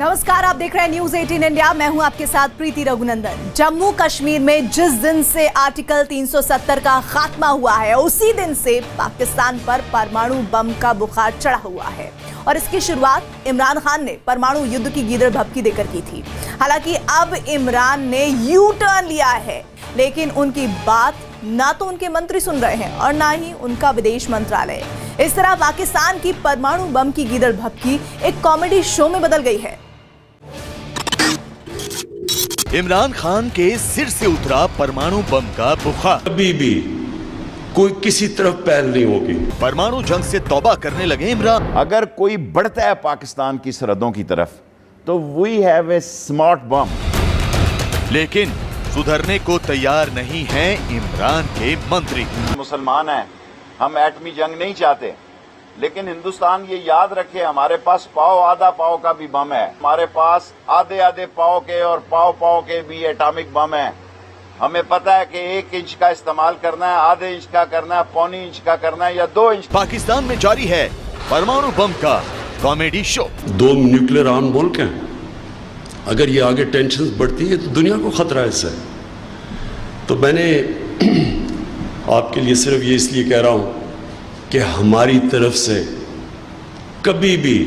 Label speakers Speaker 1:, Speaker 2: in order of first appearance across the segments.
Speaker 1: नमस्कार, आप देख रहे हैं न्यूज 18 इंडिया। मैं हूं आपके साथ प्रीति रघुनंदन। जम्मू कश्मीर में जिस दिन से आर्टिकल 370 का खात्मा हुआ है, उसी दिन से पाकिस्तान पर परमाणु बम का बुखार चढ़ा हुआ है और इसकी शुरुआत इमरान खान ने परमाणु युद्ध की गीदड़ भभकी देकर की थी। हालांकि अब इमरान ने यू टर्न लिया है, लेकिन उनकी बात ना तो उनके मंत्री सुन रहे हैं और ना ही उनका विदेश मंत्रालय। इस तरह पाकिस्तान की परमाणु बम की गीदड़ भभकी एक कॉमेडी शो में बदल गई है।
Speaker 2: इमरान खान के सिर से उतरा परमाणु बम का बुखार।
Speaker 3: कभी भी कोई किसी तरफ पहल नहीं होगी।
Speaker 2: परमाणु जंग से तौबा करने लगे इमरान।
Speaker 4: अगर कोई बढ़ता है पाकिस्तान की सरहदों की तरफ तो we have a smart bomb.
Speaker 2: लेकिन सुधरने को तैयार नहीं है इमरान के मंत्री।
Speaker 4: मुसलमान हैं, हम एटमी जंग नहीं चाहते, लेकिन हिंदुस्तान ये याद रखे हमारे पास पाव आधा पाव का भी बम है। हमारे पास आधे आधे पाव के और पाव के भी एटॉमिक बम है। हमें पता है कि 1 इंच का इस्तेमाल करना है, आधे इंच का करना है, पौनी इंच का करना है या 2 इंच।
Speaker 2: पाकिस्तान में जारी है परमाणु बम का कॉमेडी शो।
Speaker 3: 2 न्यूक्लियर आर्म मुल्क हैं। अगर ये आगे टेंशन बढ़ती है तो दुनिया को खतरा है इससे। तो मैंने आपके लिए सिर्फ ये इसलिए कह रहा हूं कि हमारी तरफ से कभी भी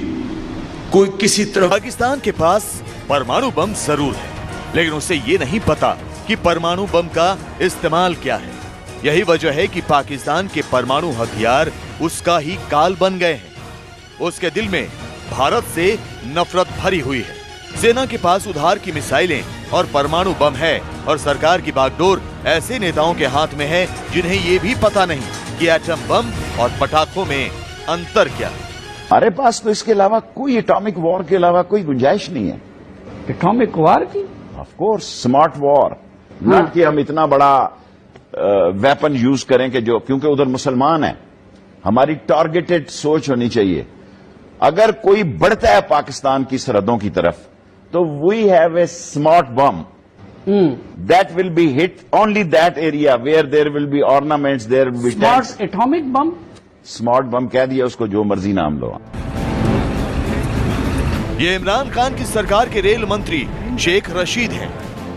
Speaker 3: कोई किसी तरफ।
Speaker 2: पाकिस्तान के पास परमाणु बम जरूर है, लेकिन उसे ये नहीं पता कि परमाणु बम का इस्तेमाल क्या है। यही वजह है कि पाकिस्तान के परमाणु हथियार उसका ही काल बन गए हैं। उसके दिल में भारत से नफरत भरी हुई है। सेना के पास उधार की मिसाइलें और परमाणु बम है और सरकार की बागडोर ऐसे नेताओं के हाथ में है जिन्हें ये भी पता नहीं कि एटम बम और पटाखों में अंतर क्या है।
Speaker 4: हमारे पास तो इसके अलावा कोई एटॉमिक वॉर के अलावा कोई गुंजाइश नहीं है।
Speaker 5: एटॉमिक वॉर की?
Speaker 4: Of course smart war. Not कि हम इतना बड़ा वेपन यूज करें कि जो, क्योंकि उधर मुसलमान है। हमारी टारगेटेड सोच होनी चाहिए। अगर कोई बढ़ता है पाकिस्तान की सरहदों की तरफ तो we have a smart bomb that will be hit only that area where there will be ornaments, there will be
Speaker 5: smart
Speaker 4: tanks.
Speaker 5: atomic bomb?
Speaker 4: Smart बम कह दिया उसको, जो मर्जी नाम लो।
Speaker 2: ये इमरान खान की सरकार के रेल मंत्री शेख रशीद हैं,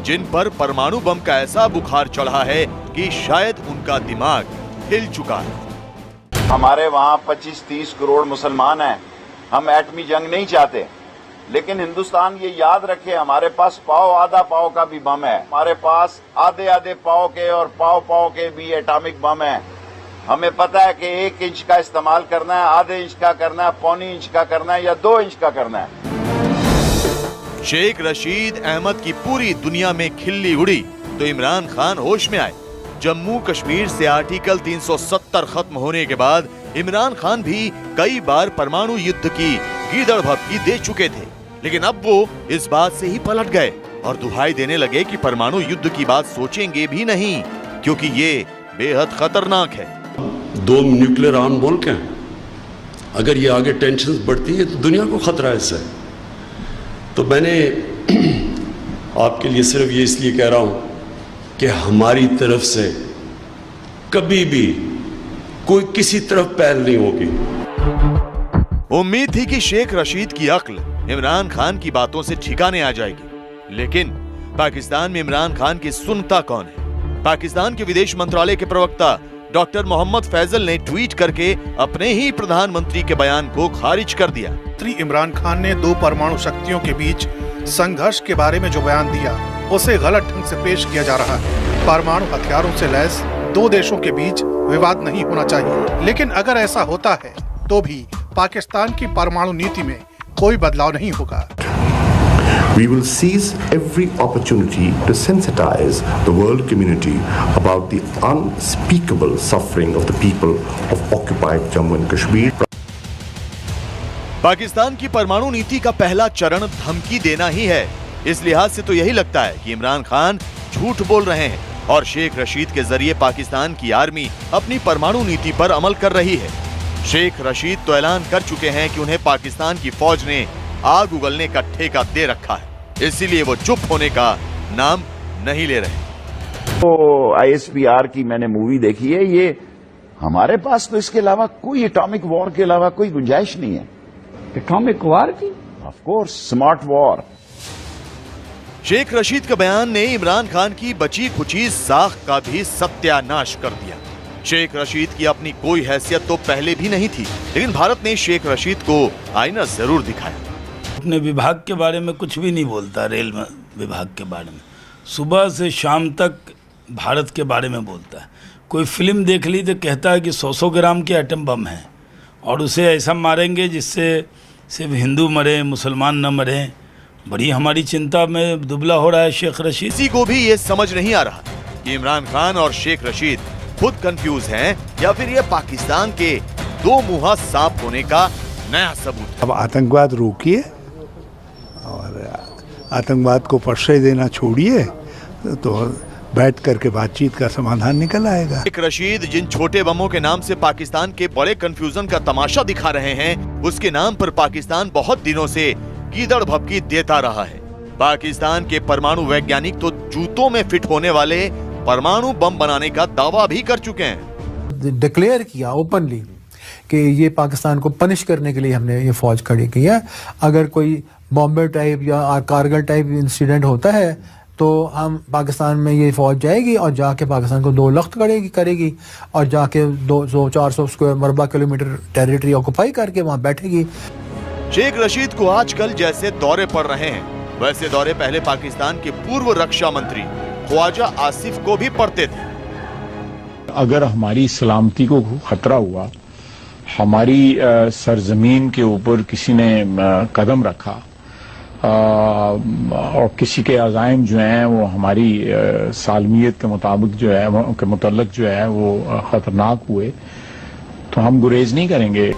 Speaker 2: जिन पर परमाणु बम का ऐसा बुखार चढ़ा है कि शायद उनका दिमाग हिल चुका है।
Speaker 4: हमारे वहां 25-30 करोड़ मुसलमान हैं, हम एटमी जंग नहीं चाहते, लेकिन हिंदुस्तान ये याद रखे हमारे पास पाव आधा पाव का भी बम है। हमारे पास आधे आधे पाव के और पाव के भी एटॉमिक बम है। हमें पता है कि 1 इंच का इस्तेमाल करना है, आधे इंच का करना है, पौनी इंच का करना है या 2 इंच का करना है।
Speaker 2: शेख रशीद अहमद की पूरी दुनिया में खिल्ली उड़ी तो इमरान खान होश में आए। जम्मू कश्मीर से आर्टिकल 370 खत्म होने के बाद इमरान खान भी कई बार परमाणु युद्ध की गीदड़ भभकी दे चुके थे, लेकिन अब वो इस बात से ही पलट गए और दुहाई देने लगे कि परमाणु युद्ध की बात सोचेंगे भी नहीं, क्योंकि ये बेहद खतरनाक है।
Speaker 3: 2 न्यूक्लियर आर्म मुल्क हैं। अगर ये आगे टेंशन बढ़ती है तो दुनिया को खतरा है इससे। तो मैंने आपके लिए सिर्फ ये इसलिए कह रहा हूं कि हमारी तरफ से कभी भी कोई किसी तरफ पहल नहीं होगी।
Speaker 2: उम्मीद थी कि शेख रशीद की अक्ल इमरान खान की बातों से ठिकाने आ जाएगी, लेकिन पाकिस्तान में इमरान खान की सुनता कौन है। पाकिस्तान के विदेश मंत्रालय के प्रवक्ता डॉक्टर मोहम्मद फैजल ने ट्वीट करके अपने ही प्रधानमंत्री के बयान को खारिज कर दिया।
Speaker 6: इमरान खान ने 2 परमाणु शक्तियों के बीच संघर्ष के बारे में जो बयान दिया उसे गलत ढंग से पेश किया जा रहा है। परमाणु हथियारों से लैस 2 देशों के बीच विवाद नहीं होना चाहिए, लेकिन अगर ऐसा होता है तो भी पाकिस्तान की परमाणु नीति में कोई बदलाव नहीं होगा।
Speaker 7: We will seize every opportunity to sensitize the world community about the unspeakable suffering of the people of occupied Jammu and Kashmir.
Speaker 2: Pakistan की परमाणु नीति का पहला चरण धमकी देना ही है। इस लिहाज से तो यही लगता है कि इमरान खान झूठ बोल रहे हैं और शेख रशीद के जरिए पाकिस्तान की आर्मी अपनी परमाणु नीति पर अमल कर रही है। शेख रशीद तो ऐलान कर चुके हैं कि उन्हें पाकिस्तान की फौज ने आग उगलने का ठेका दे रखा है, इसीलिए वो चुप होने का नाम नहीं ले रहे।
Speaker 4: तो ISPR की मैंने मूवी देखी है। ये हमारे पास तो इसके अलावा कोई एटॉमिक वॉर के अलावा कोई गुंजाइश नहीं है।
Speaker 5: एटॉमिक वॉर की?
Speaker 4: Of course, smart war.
Speaker 2: Sheikh Rashid का बयान ने इमरान खान की बची खुची साख का भी सत्यानाश कर दिया। शेख रशीद की अपनी कोई हैसियत तो पहले भी नहीं थी, लेकिन भारत ने शेख रशीद को आईना जरूर दिखाया।
Speaker 8: अपने विभाग के बारे में कुछ भी नहीं बोलता, रेल विभाग के बारे में सुबह से शाम तक भारत के बारे में बोलता है। कोई फिल्म देख ली तो कहता है कि 100 ग्राम के एटम बम है और उसे ऐसा मारेंगे जिससे सिर्फ हिंदू मरे, मुसलमान न मरे। बड़ी हमारी चिंता में दुबला हो रहा है शेख रशीद।
Speaker 2: किसी को भी ये समझ नहीं आ रहा कि इमरान खान और शेख रशीद खुद कंफ्यूज हैं या फिर ये पाकिस्तान के दो मुंहा सांप होने का नया सबूत।
Speaker 9: अब आतंकवाद रोकिए और आतंकवाद को प्रश्रय देना छोड़िए, तो बैठ करके बातचीत का समाधान निकल आएगा।
Speaker 2: शेख रशीद जिन छोटे बमों के नाम से पाकिस्तान के बड़े कंफ्यूजन का तमाशा दिखा रहे हैं, उसके नाम पर पाकिस्तान बहुत दिनों से गीदड़ भभकी देता रहा है। पाकिस्तान के परमाणु वैज्ञानिक तो जूतों में फिट होने वाले परमाणु बम बनाने का दावा भी कर चुके हैं।
Speaker 10: डिक्लेयर किया ओपनली कि ये पाकिस्तान को पनिश करने के लिए हमने ये फौज खड़ी की है। अगर कोई बॉम्बे टाइप या कारगिल टाइप इंसिडेंट होता है तो हम पाकिस्तान में ये फौज जाएगी और जाके पाकिस्तान को 2 लख्त करेगी और जाके 200-400 स्क्वायर मरबा किलोमीटर टेरिटरी ऑक्युपाई करके वहाँ बैठेगी।
Speaker 2: शेख रशीद को आजकल जैसे दौरे पड़ रहे हैं, वैसे दौरे पहले पाकिस्तान के पूर्व रक्षा मंत्री ख्वाजा आसिफ को भी पड़ते थे।
Speaker 5: अगर हमारी सलामती को खतरा हुआ, हमारी सरजमीन के ऊपर किसी ने कदम रखा और किसी के अज़ाइम जो हैं वो हमारी सालमियत के मुताबिक जो है के मुतल्लक जो है वो खतरनाक हुए, तो हम गुरेज नहीं करेंगे।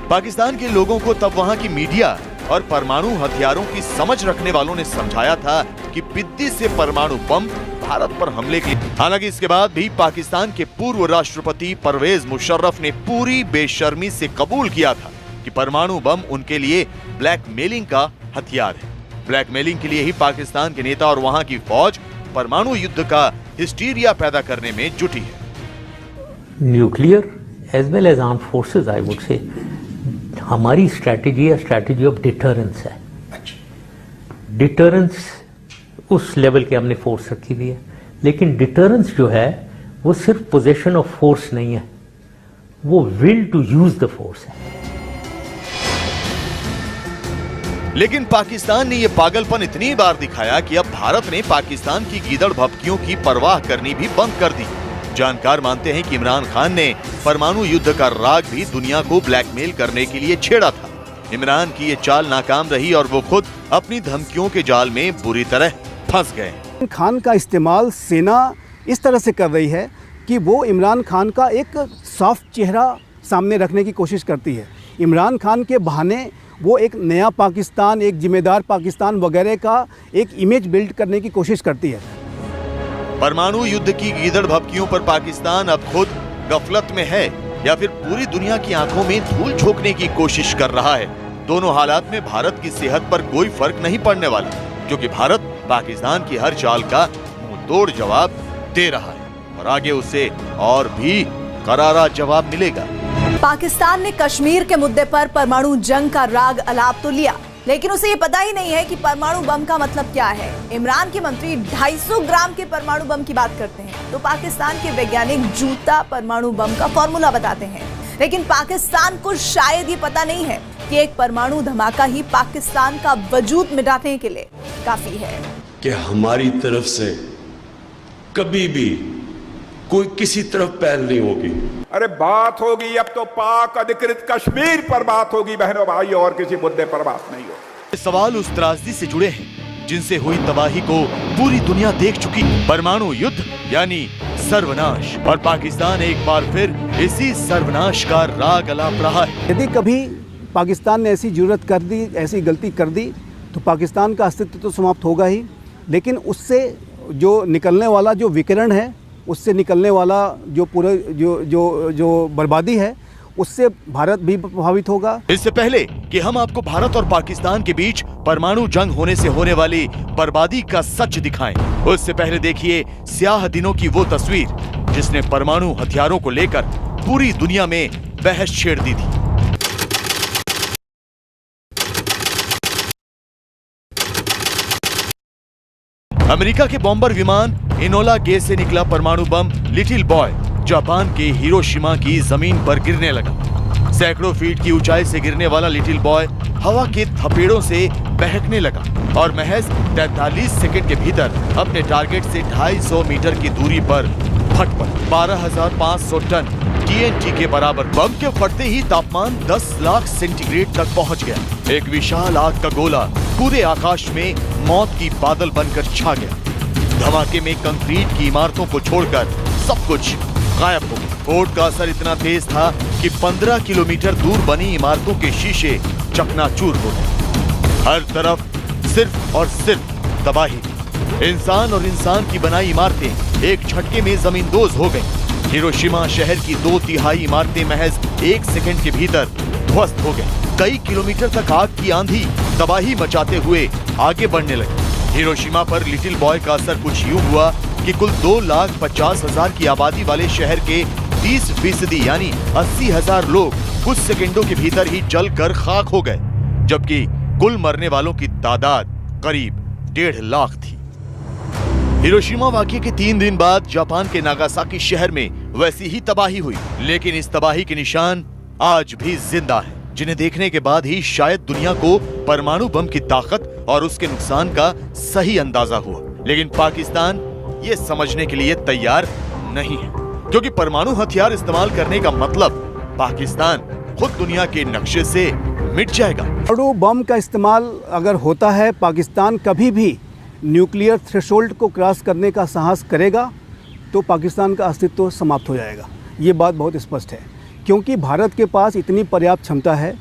Speaker 2: पाकिस्तान के लोगों को तब वहां की मीडिया और परमाणु हथियारों की समझ रखने वालों ने समझाया था कि बिद्दी से परमाणु बम भारत पर हमले के। हालांकि इसके बाद भी पाकिस्तान के पूर्व राष्ट्रपति परवेज मुशर्रफ ने पूरी बेशर्मी से कबूल किया था कि परमाणु बम उनके लिए ब्लैकमेलिंग का हथियार है। ब्लैकमेलिंग के लिए ही पाकिस्तान के नेता और वहां की फौज परमाणु युद्ध का हिस्टीरिया पैदा करने में जुटी है।
Speaker 11: Nuclear as well as armed forces, I would say हमारी स्ट्रैटेजी है स्ट्रैटेजी ऑफ डिटरेंस है। डिटरेंस उस लेवल के हमने फोर्स रखी हुई है, लेकिन डिटरेंस जो है वो सिर्फ पोजेशन ऑफ फोर्स नहीं है, वो will to use the force है।
Speaker 2: लेकिन पाकिस्तान ने यह पागलपन इतनी बार दिखाया कि अब भारत ने पाकिस्तान की गीदड़ भभकियों की परवाह करनी भी बंद कर दी। जानकार मानते हैं कि इमरान खान ने परमाणु युद्ध का राग भी दुनिया को ब्लैकमेल करने के लिए छेड़ा था। इमरान की ये चाल नाकाम रही और वो खुद अपनी धमकियों के जाल में बुरी तरह फंस गए।
Speaker 12: खान का इस्तेमाल सेना इस तरह से कर रही है कि वो इमरान खान का एक सॉफ्ट चेहरा सामने रखने की कोशिश करती है। इमरान खान के बहाने वो एक नया पाकिस्तान, एक जिम्मेदार पाकिस्तान वगैरह का एक इमेज बिल्ड करने की कोशिश करती है।
Speaker 2: परमाणु युद्ध की गीदड़ भभकियों पर पाकिस्तान अब खुद गफलत में है या फिर पूरी दुनिया की आंखों में धूल झोंकने की कोशिश कर रहा है। दोनों हालात में भारत की सेहत पर कोई फर्क नहीं पड़ने वाला, क्योंकि भारत पाकिस्तान की हर चाल का मुंहतोड़ जवाब दे रहा है और आगे उसे और भी करारा जवाब मिलेगा।
Speaker 1: पाकिस्तान ने कश्मीर के मुद्दे पर परमाणु जंग का राग अलाप तो लिया, लेकिन उसे ये पता ही नहीं है कि परमाणु बम का मतलब क्या है। इमरान के मंत्री 250 ग्राम के परमाणु बम की बात करते हैं तो पाकिस्तान के वैज्ञानिक जूता परमाणु बम का फॉर्मूला बताते हैं, लेकिन पाकिस्तान को शायद ये पता नहीं है कि एक परमाणु धमाका ही पाकिस्तान का वजूद मिटाने के लिए काफी है।
Speaker 3: कि हमारी तरफ से कभी भी कोई किसी तरफ पहल नहीं होगी।
Speaker 13: अरे बात होगी अब तो पाक अधिकृत कश्मीर पर बात होगी बहनों भाई, और किसी मुद्दे पर बात नहीं होगी।
Speaker 2: सवाल उस त्रासदी से जुड़े हैं जिनसे हुई तबाही को पूरी दुनिया देख चुकी। परमाणु युद्ध यानी सर्वनाश, और पाकिस्तान एक बार फिर इसी सर्वनाश का राग अलाप रहा है।
Speaker 12: यदि कभी पाकिस्तान ने ऐसी जुर्रत कर दी, ऐसी गलती कर दी, तो पाकिस्तान का अस्तित्व तो समाप्त होगा ही, लेकिन उससे जो निकलने वाला जो विकिरण है, उससे निकलने वाला जो पूरे जो बर्बादी है, उससे भारत भी प्रभावित होगा।
Speaker 2: इससे पहले कि हम आपको भारत और पाकिस्तान के बीच परमाणु जंग होने से होने वाली बर्बादी का सच दिखाएं, उससे पहले देखिए स्याह दिनों की वो तस्वीर जिसने परमाणु हथियारों को लेकर पूरी दुनिया में बहस छेड़ दी थी। अमेरिका के बॉम्बर विमान इनोला गे से निकला परमाणु बम लिटिल बॉय जापान के हिरोशिमा की जमीन पर गिरने लगा। सैकड़ों फीट की ऊंचाई से गिरने वाला लिटिल बॉय हवा के थपेड़ों से बहकने लगा और महज 43 सेकंड के भीतर अपने टारगेट से 250 मीटर की दूरी पर फट पड़ा। 12,500 टन TNT के बराबर बम के फटते ही तापमान 10 लाख सेंटीग्रेड तक पहुंच गया। एक विशाल आग का गोला पूरे आकाश में मौत की बादल बनकर छा गया। धमाके में कंक्रीट की इमारतों को छोड़कर सब कुछ गायब हो गया। स्फोट का असर इतना तेज था कि 15 किलोमीटर दूर बनी इमारतों के शीशे चकनाचूर हो गए। हर तरफ सिर्फ और सिर्फ तबाही। इंसान और इंसान की बनाई इमारतें एक झटके में जमींदोज हो गईं। हिरोशिमा शहर की 2/3 इमारतें महज 1 सेकंड के भीतर ध्वस्त हो गईं। कई किलोमीटर तक आग की आंधी तबाही मचाते हुए आगे बढ़ने लगी। हिरोशिमा पर लिटिल बॉय का असर कुछ यूं हुआ कि कुल 2,50,000 की आबादी वाले शहर के 30% यानी 80,000 लोग कुछ सेकंडों के भीतर ही जलकर खाक हो गए, जबकि कुल मरने वालों की तादाद करीब 1.5 लाख थी। हिरोशिमा वाक़ये के 3 दिन बाद जापान के नागासाकी शहर में वैसी ही तबाही हुई, लेकिन इस तबाही के निशान आज भी जिंदा है, जिन्हें देखने के बाद ही शायद दुनिया को परमाणु बम की ताकत और उसके नुकसान का सही अंदाजा हुआ। लेकिन पाकिस्तान ये समझने के लिए तैयार नहीं है, क्योंकि परमाणु हथियार इस्तेमाल करने का मतलब पाकिस्तान खुद दुनिया के नक्शे से मिट जाएगा।
Speaker 12: परमाणु बम का इस्तेमाल अगर होता है, पाकिस्तान कभी भी न्यूक्लियर थ्रेशोल्ड को क्रॉस करने का साहस करेगा तो पाकिस्तान का अस्तित्व समाप्त हो जाएगा। ये बात बहुत स्पष्ट है, क्योंकि भारत के पास इतनी पर्याप्त क्षमता है।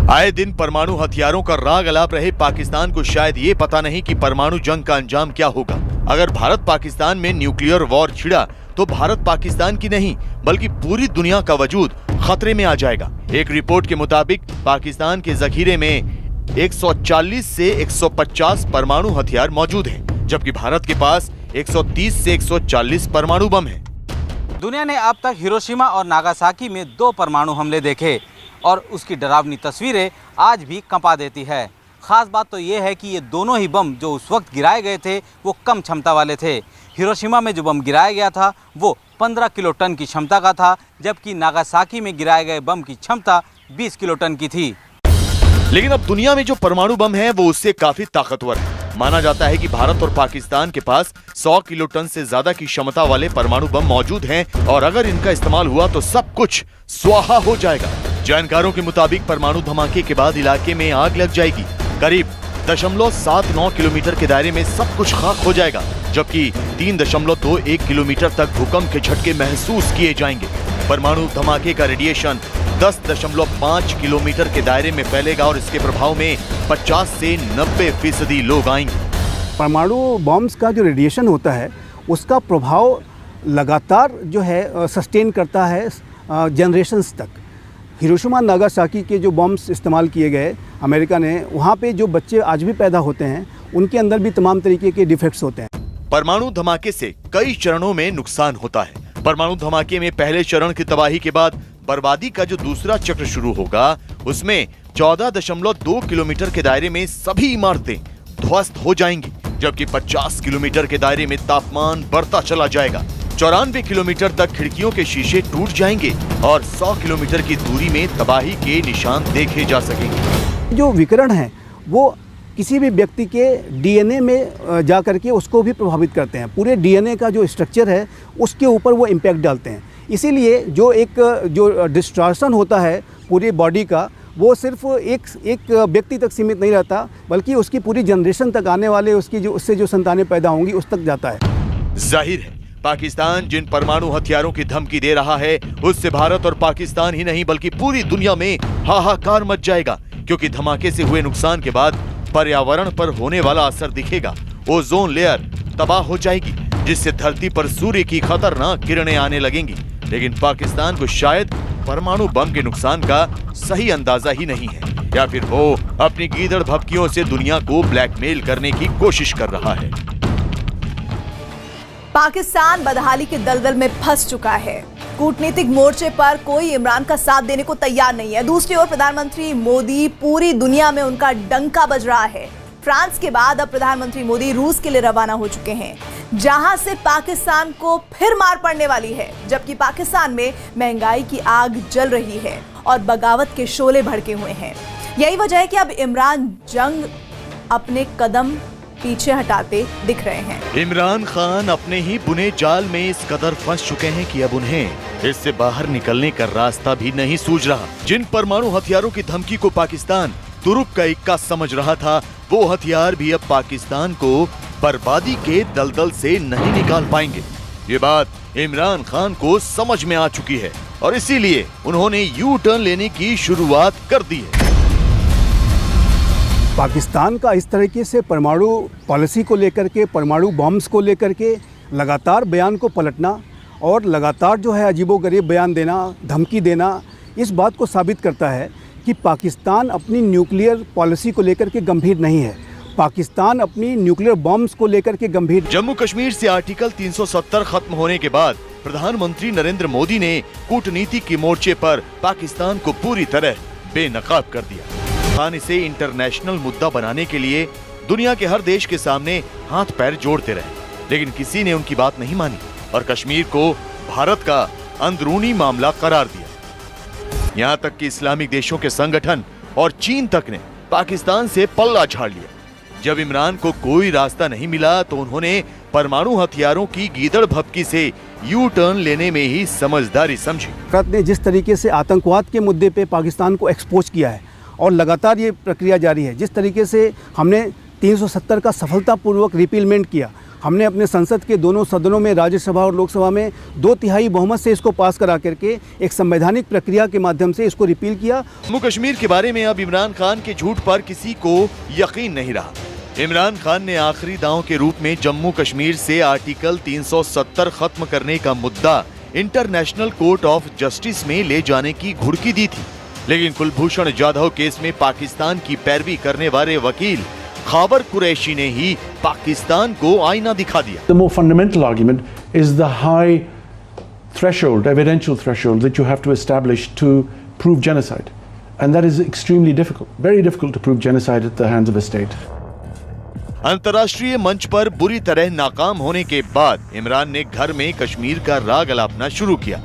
Speaker 2: आए दिन परमाणु हथियारों का राग अलाप रहे पाकिस्तान को शायद ये पता नहीं कि परमाणु जंग का अंजाम क्या होगा। अगर भारत पाकिस्तान में न्यूक्लियर वॉर छिड़ा तो भारत पाकिस्तान की नहीं बल्कि पूरी दुनिया का वजूद खतरे में आ जाएगा। एक रिपोर्ट के मुताबिक पाकिस्तान के जखीरे में 140 से 150 परमाणु हथियार मौजूद हैं, जबकि भारत के पास 130 से 140 परमाणु बम हैं।
Speaker 14: दुनिया ने अब तक हिरोशिमा और नागासाकी में 2 परमाणु हमले देखे और उसकी डरावनी तस्वीरें आज भी कंपा देती है। खास बात तो ये है कि ये दोनों ही बम जो उस वक्त गिराए गए थे वो कम क्षमता वाले थे। हिरोशिमा में जो बम गिराया गया था वो 15 किलो टन की क्षमता का था, जबकि नागासाकी में गिराए गए बम की क्षमता 20 किलो टन की थी।
Speaker 2: लेकिन अब दुनिया में जो परमाणु बम है वो उससे काफी ताकतवर है। माना जाता है कि भारत और पाकिस्तान के पास 100 किलो टन से ज्यादा की क्षमता वाले परमाणु बम मौजूद हैं और अगर इनका इस्तेमाल हुआ तो सब कुछ स्वाहा हो जाएगा। जानकारों के मुताबिक परमाणु धमाके के बाद इलाके में आग लग जाएगी। करीब 0.79 किलोमीटर के दायरे में सब कुछ खाक हो जाएगा, जबकि 3.21 किलोमीटर तक भूकंप के झटके महसूस किए जाएंगे। परमाणु धमाके का रेडिएशन 10.5 किलोमीटर के दायरे में फैलेगा और इसके प्रभाव में 50 से 90% लोग आएंगे।
Speaker 12: परमाणु बॉम्ब्स का जो रेडिएशन होता है उसका प्रभाव लगातार जो है सस्टेन करता है जनरेशन्स तक। हिरोशिमा नागासाकी के जो बॉम्ब्स इस्तेमाल किए गए अमेरिका ने, वहाँ पे जो बच्चे आज भी पैदा होते हैं उनके अंदर भी तमाम तरीके के डिफेक्ट्स होते हैं।
Speaker 2: परमाणु धमाके से कई चरणों में नुकसान होता है। परमाणु धमाके में पहले चरण की तबाही के बाद बर्बादी का जो दूसरा चक्र शुरू होगा उसमें 14.2 किलोमीटर के दायरे में सभी इमारतें ध्वस्त हो जाएंगी, जबकि 50 किलोमीटर के दायरे में तापमान बढ़ता चला जाएगा। 94 किलोमीटर तक खिड़कियों के शीशे टूट जाएंगे और 100 किलोमीटर की दूरी में तबाही के निशान देखे जा सकेंगे।
Speaker 12: जो विकिरण है वो किसी भी व्यक्ति के डीएनए में जा करके उसको भी प्रभावित करते हैं। पूरे डीएनए का जो स्ट्रक्चर है उसके ऊपर वो इम्पैक्ट डालते हैं। इसीलिए जो डिस्ट्रॉशन होता है पूरी बॉडी का, वो सिर्फ एक व्यक्ति तक सीमित नहीं रहता, बल्कि उसकी पूरी जनरेशन तक आने वाले उससे जो संतानें पैदा होंगी उस तक जाता है।
Speaker 2: जाहिर है पाकिस्तान जिन परमाणु हथियारों की धमकी दे रहा है उससे भारत और पाकिस्तान ही नहीं बल्कि पूरी दुनिया में हाहाकार मच जाएगा, क्योंकि धमाके से हुए नुकसान के बाद पर्यावरण पर होने वाला असर दिखेगा। ओजोन लेयर तबाह हो जाएगी, जिससे धरती पर सूर्य की खतरनाक किरणें आने लगेंगी। लेकिन पाकिस्तान को शायद परमाणु बम के नुकसान का सही अंदाजा ही नहीं है, या फिर वो अपनी गीदड़ भभकियों से दुनिया को ब्लैकमेल करने की कोशिश कर रहा है।
Speaker 1: पाकिस्तान बदहाली के दलदल में फंस चुका है। कूटनीतिक मोर्चे पर कोई इमरान का साथ देने को तैयार नहीं है। दूसरी ओर प्रधानमंत्री मोदी पूरी दुनिया में उनका डंका बज रहा है। फ्रांस के बाद अब प्रधानमंत्री मोदी रूस के लिए रवाना हो चुके हैं, जहां से पाकिस्तान को फिर मार पड़ने वाली है। जबकि पाकिस्तान में महंगाई की आग जल रही है और बगावत के शोले भड़के हुए हैं। यही वजह है कि अब इमरान जंग अपने कदम पीछे हटाते दिख रहे हैं।
Speaker 2: इमरान खान अपने ही बुने जाल में इस कदर फंस चुके हैं कि अब उन्हें इससे बाहर निकलने का रास्ता भी नहीं सूझ रहा। जिन परमाणु हथियारों की धमकी को पाकिस्तान तुरुप का इक्का समझ रहा था, वो हथियार भी अब पाकिस्तान को बर्बादी के दलदल से नहीं निकाल पाएंगे। ये बात इमरान खान को समझ में आ चुकी है और इसीलिए उन्होंने यू टर्न लेने की शुरुआत कर दी है।
Speaker 12: पाकिस्तान का इस तरीके से परमाणु पॉलिसी को लेकर के, परमाणु बॉम्ब्स को लेकर के लगातार बयान को पलटना और लगातार जो है अजीबोगरीब बयान देना, धमकी देना, इस बात को साबित करता है कि पाकिस्तान अपनी न्यूक्लियर पॉलिसी को लेकर के गंभीर नहीं है। पाकिस्तान अपनी न्यूक्लियर बॉम्ब्स को लेकर के गंभीर।
Speaker 2: जम्मू कश्मीर से आर्टिकल 370 खत्म होने के बाद प्रधानमंत्री नरेंद्र मोदी ने कूटनीति के मोर्चे पर पाकिस्तान को पूरी तरह बेनकाब कर दिया। खान इसे इंटरनेशनल मुद्दा बनाने के लिए दुनिया के हर देश के सामने हाथ पैर जोड़ते रहे, लेकिन किसी ने उनकी बात नहीं मानी और कश्मीर को भारत का अंदरूनी मामला करार दिया। यहाँ तक कि इस्लामिक देशों के संगठन और चीन तक ने पाकिस्तान से पल्ला झाड़ लिया। जब इमरान को कोई रास्ता नहीं मिला तो उन्होंने परमाणु हथियारों की गीदड़ भपकी से यू टर्न लेने में ही समझदारी समझी।
Speaker 12: भारत ने जिस तरीके से आतंकवाद के मुद्दे पे पाकिस्तान को एक्सपोज किया है और लगातार ये प्रक्रिया जारी है, जिस तरीके से हमने 370 का सफलतापूर्वक रिपीलमेंट किया, हमने अपने संसद के दोनों सदनों में, राज्यसभा और लोकसभा में 2/3 बहुमत से इसको पास करा करके एक संवैधानिक प्रक्रिया के माध्यम से इसको रिपील किया।
Speaker 2: जम्मू कश्मीर के बारे में अब इमरान खान के झूठ पर किसी को यकीन नहीं रहा। इमरान खान ने आखिरी दांव के रूप में जम्मू कश्मीर से आर्टिकल 370 खत्म करने का मुद्दा इंटरनेशनल कोर्ट ऑफ जस्टिस में ले जाने की घुड़की दी थी, लेकिन कुलभूषण जाधव केस में पाकिस्तान की पैरवी करने वाले वकील खाबर कुरैशी ने ही पाकिस्तान को आईना दिखा दिया।
Speaker 15: The more fundamental argument is the high threshold, evidential threshold that you have to establish to prove genocide, and that is extremely difficult, very difficult to prove genocide at the hands of a state.
Speaker 2: अंतर्राष्ट्रीय मंच पर बुरी तरह नाकाम होने के बाद इमरान ने घर में कश्मीर का राग अलापना शुरू किया,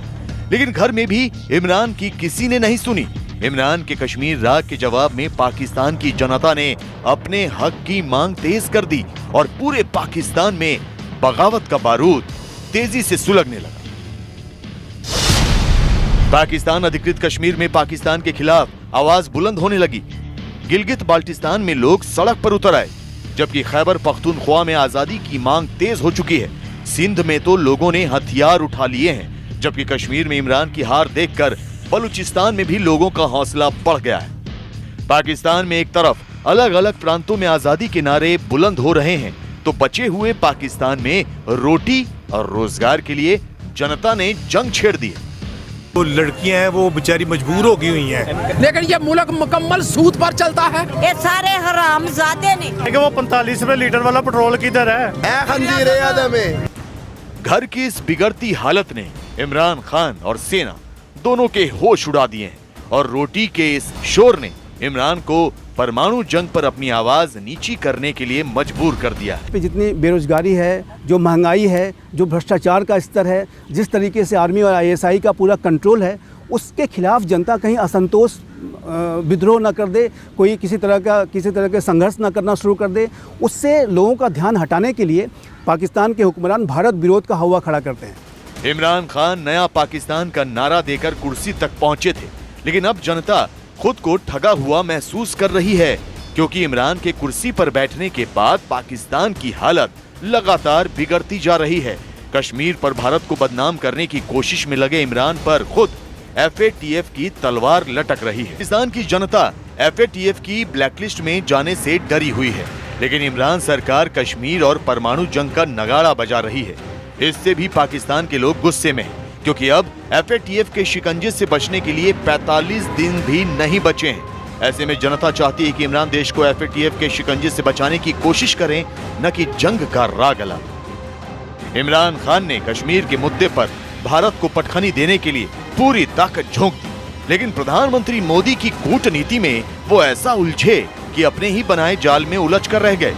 Speaker 2: लेकिन घर में भी इमरान की किसी ने नहीं सुनी। इमरान के कश्मीर राग के जवाब में पाकिस्तान की जनता ने अपने हक की मांग तेज कर दी और पूरे पाकिस्तान में बगावत का बारूद तेजी से सुलगने लगा। पाकिस्तान अधिकृत कश्मीर में पाकिस्तान के खिलाफ आवाज बुलंद होने लगी। गिलगित बाल्टिस्तान में लोग सड़क पर उतर आए, जबकि खैबर पख्तूनख्वा में आजादी की मांग तेज हो चुकी है। सिंध में तो लोगों ने हथियार उठा लिए हैं, जबकि कश्मीर में इमरान की हार देखकर बलूचिस्तान में भी लोगों का हौसला बढ़ गया है। पाकिस्तान में एक तरफ अलग अलग प्रांतों में आजादी के नारे बुलंद हो रहे हैं, तो बचे हुए पाकिस्तान में रोटी और रोजगार के लिए जनता ने जंग छेड़ दी है।
Speaker 16: वो लड़कियां हैं वो बेचारी मजबूर हो गई हुई हैं,
Speaker 17: लेकिन ये मुल्क मुकम्मल सूद पर चलता है। ये सारे हरामजादे ने।
Speaker 18: वो 45 रुपए लीटर वाला पेट्रोल किधर है?
Speaker 2: घर की इस बिगड़ती हालत ने इमरान खान और सेना दोनों के होश उड़ा दिए हैं और रोटी के इस शोर ने इमरान को परमाणु जंग पर अपनी आवाज नीची करने के लिए मजबूर कर दिया है।
Speaker 12: जितनी बेरोजगारी है, जो महंगाई है, जो भ्रष्टाचार का स्तर है, जिस तरीके से आर्मी और ISI का पूरा कंट्रोल है, उसके खिलाफ जनता कहीं असंतोष विद्रोह न कर दे, कोई किसी तरह का संघर्ष न करना शुरू कर दे, उससे लोगों का ध्यान हटाने के लिए पाकिस्तान के हुक्मरान भारत विरोध का हवा खड़ा करते हैं।
Speaker 2: इमरान खान नया पाकिस्तान का नारा देकर कुर्सी तक पहुंचे थे, लेकिन अब जनता खुद को ठगा हुआ महसूस कर रही है, क्योंकि इमरान के कुर्सी पर बैठने के बाद पाकिस्तान की हालत लगातार बिगड़ती जा रही है। कश्मीर पर भारत को बदनाम करने की कोशिश में लगे इमरान पर खुद FATF की तलवार लटक रही है। पाकिस्तान की जनता FATF की ब्लैकलिस्ट में जाने से डरी हुई है, लेकिन इमरान सरकार कश्मीर और परमाणु जंग का नगाड़ा बजा रही है। इससे भी पाकिस्तान के लोग गुस्से में हैं, क्योंकि अब FATF के शिकंजे से बचने के लिए 45 दिन भी नहीं बचे हैं। ऐसे में जनता चाहती है कि इमरान देश को FATF के शिकंजे से बचाने की कोशिश करें, न कि जंग का राग अलापें। इमरान खान ने कश्मीर के मुद्दे पर भारत को पटखनी देने के लिए पूरी ताकत झोंक दी, लेकिन प्रधानमंत्री मोदी की कूटनीति में वो ऐसा उलझे कि अपने ही बनाए जाल में उलझ कर रह गए।